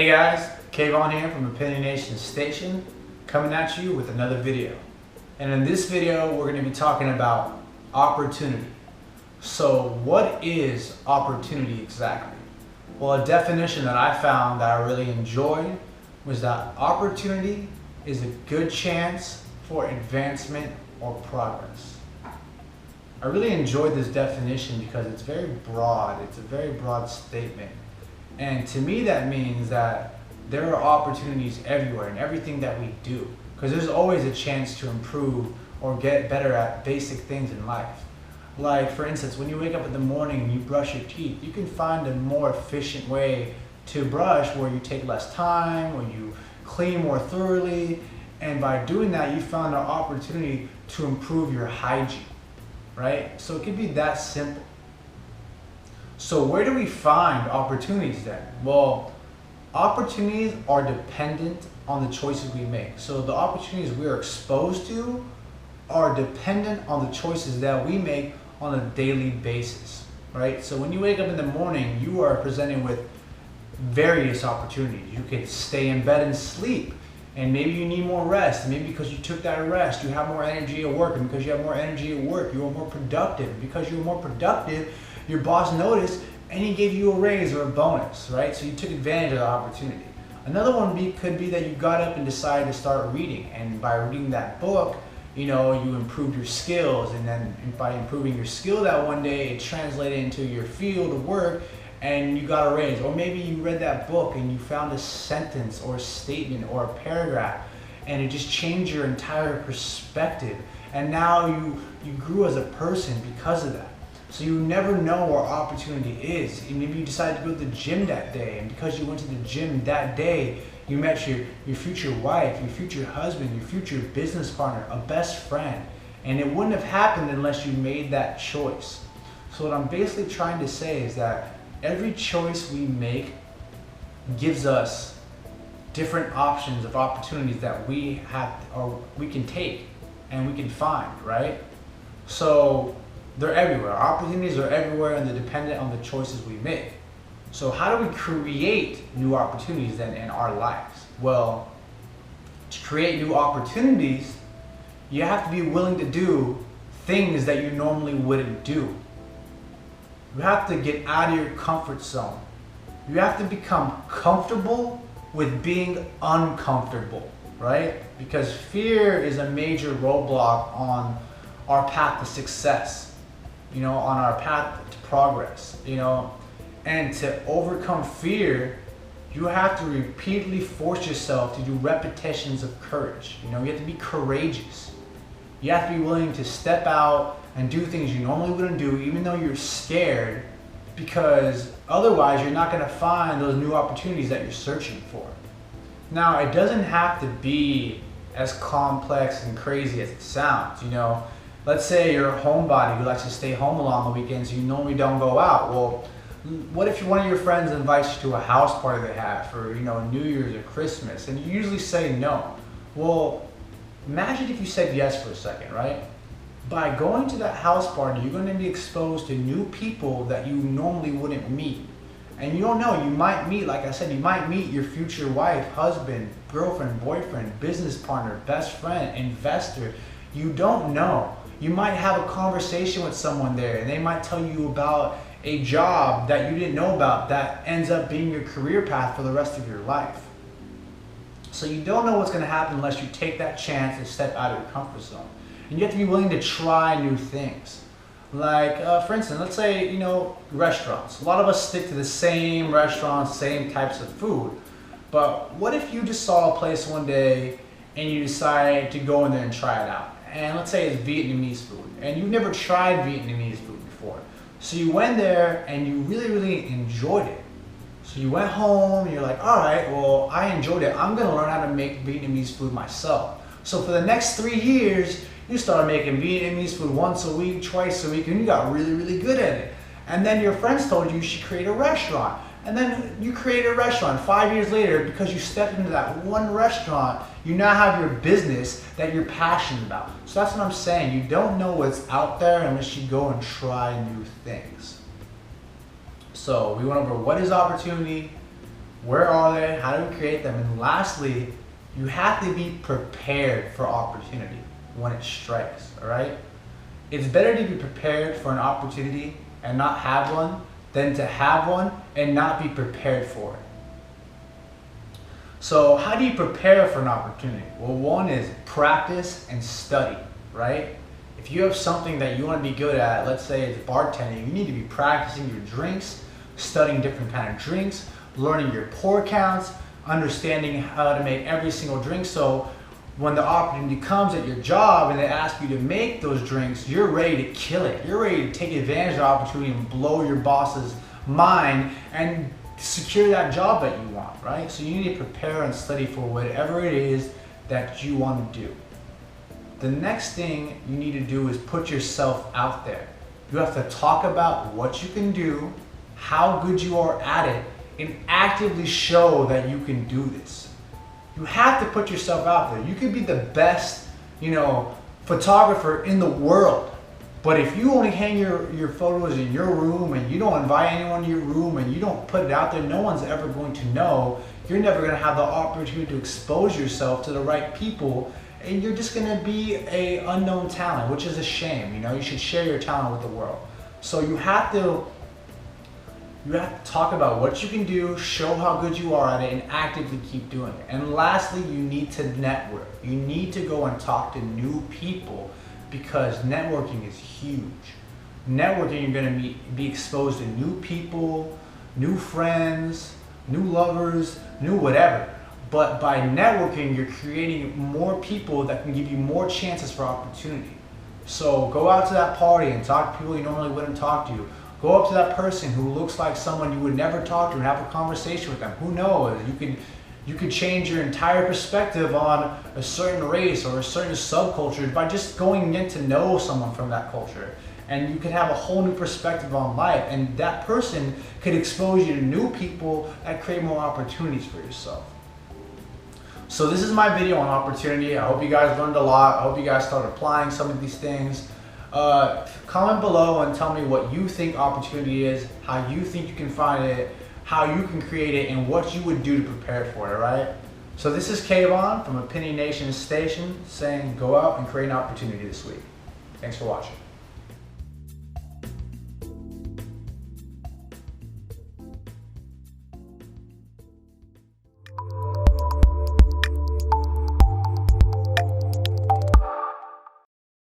Hey guys, Kaivon here from Opinionation Station, coming at you with another video. And in this video, we're going to be talking about opportunity. So what is opportunity exactly? Well, a definition that I found that I really enjoyed was that opportunity is a good chance for advancement or progress. I really enjoyed this definition because it's very broad. It's a very broad statement. And to me, that means that there are opportunities everywhere in everything that we do. Because there's always a chance to improve or get better at basic things in life. Like, for instance, when you wake up in the morning and you brush your teeth, you can find a more efficient way to brush where you take less time, or you clean more thoroughly. And by doing that, you found an opportunity to improve your hygiene, right? So it could be that simple. So where do we find opportunities then? Well, opportunities are dependent on the choices we make. So the opportunities we are exposed to are dependent on the choices that we make on a daily basis, right? So when you wake up in the morning, you are presented with various opportunities. You could stay in bed and sleep, and maybe you need more rest. Maybe because you took that rest, you have more energy at work, and because you have more energy at work, you are more productive. And because you were more productive, your boss noticed and he gave you a raise or a bonus, right? So you took advantage of the opportunity. Another one could be that you got up and decided to start reading, and by reading that book, you improved your skills, and then by improving your skill that one day, it translated into your field of work and you got a raise. Or maybe you read that book and you found a sentence or a statement or a paragraph and it just changed your entire perspective, and now you grew as a person because of that. So you never know where opportunity is. And maybe you decided to go to the gym that day, and because you went to the gym that day, you met your future wife, your future husband, your future business partner, a best friend. And it wouldn't have happened unless you made that choice. So what I'm basically trying to say is that every choice we make gives us different options of opportunities that we have, or we can take and we can find, right? So they're everywhere. Opportunities are everywhere, and they're dependent on the choices we make. So how do we create new opportunities then in our lives? Well, to create new opportunities, you have to be willing to do things that you normally wouldn't do. You have to get out of your comfort zone. You have to become comfortable with being uncomfortable, right? Because fear is a major roadblock on our path to success, on our path to progress, and to overcome fear, you have to repeatedly force yourself to do repetitions of courage. You have to be courageous. You have to be willing to step out and do things you normally wouldn't do, even though you're scared, because otherwise you're not going to find those new opportunities that you're searching for. Now, it doesn't have to be as complex and crazy as it sounds. Let's say you're a homebody who likes to stay home a lot on the weekends, you normally don't go out. Well, what if one of your friends invites you to a house party they have for, New Year's or Christmas, and you usually say no? Well, imagine if you said yes for a second, right? By going to that house party, you're going to be exposed to new people that you normally wouldn't meet. And you don't know, you might meet, like I said, you might meet your future wife, husband, girlfriend, boyfriend, business partner, best friend, investor. You don't know. You might have a conversation with someone there, and they might tell you about a job that you didn't know about that ends up being your career path for the rest of your life. So you don't know what's going to happen unless you take that chance and step out of your comfort zone. And you have to be willing to try new things. Like, for instance, let's say, restaurants. A lot of us stick to the same restaurants, same types of food. But what if you just saw a place one day and you decide to go in there and try it out? And let's say it's Vietnamese food, and you've never tried Vietnamese food before. So you went there and you really, really enjoyed it. So you went home and you're like, all right, well, I enjoyed it. I'm gonna learn how to make Vietnamese food myself. So for the next 3 years, you started making Vietnamese food once a week, twice a week, and you got really, really good at it. And then your friends told you should create a restaurant. And then you create a restaurant 5 years later, because you stepped into that one restaurant, you now have your business that you're passionate about. So that's what I'm saying. You don't know what's out there unless you go and try new things. So we went over what is opportunity, Where are they? How do we create them? And lastly, you have to be prepared for opportunity when it strikes, all right? It's better to be prepared for an opportunity and not have one than to have one and not be prepared for it. So how do you prepare for an opportunity? Well, one is practice and study, right? If you have something that you want to be good at, let's say it's bartending, you need to be practicing your drinks, studying different kind of drinks, learning your pour counts, understanding how to make every single drink, so when the opportunity comes at your job and they ask you to make those drinks, you're ready to kill it. You're ready to take advantage of the opportunity and blow your boss's mind and secure that job that you want, right? So you need to prepare and study for whatever it is that you want to do. The next thing you need to do is put yourself out there. You have to talk about what you can do, how good you are at it, and actively show that you can do this. You have to put yourself out there. You could be the best, photographer in the world, but if you only hang your photos in your room and you don't invite anyone to your room and you don't put it out there, no one's ever going to know. You're never going to have the opportunity to expose yourself to the right people, and you're just going to be an unknown talent, which is a shame. You should share your talent with the world. So you have to talk about what you can do, show how good you are at it, and actively keep doing it. And lastly, you need to network. You need to go and talk to new people, because networking is huge. Networking, you're going to be exposed to new people, new friends, new lovers, new whatever. But by networking, you're creating more people that can give you more chances for opportunity. So go out to that party and talk to people you normally wouldn't talk to. Go up to that person who looks like someone you would never talk to and have a conversation with them. Who knows? You could change your entire perspective on a certain race or a certain subculture by just going in to know someone from that culture. And you could have a whole new perspective on life. And that person could expose you to new people that create more opportunities for yourself. So this is my video on opportunity. I hope you guys learned a lot. I hope you guys start applying some of these things. Comment below and tell me what you think opportunity is, how you think you can find it, how you can create it, and what you would do to prepare for it, alright? So this is Kaivon from Opinionation Station saying go out and create an opportunity this week. Thanks for watching.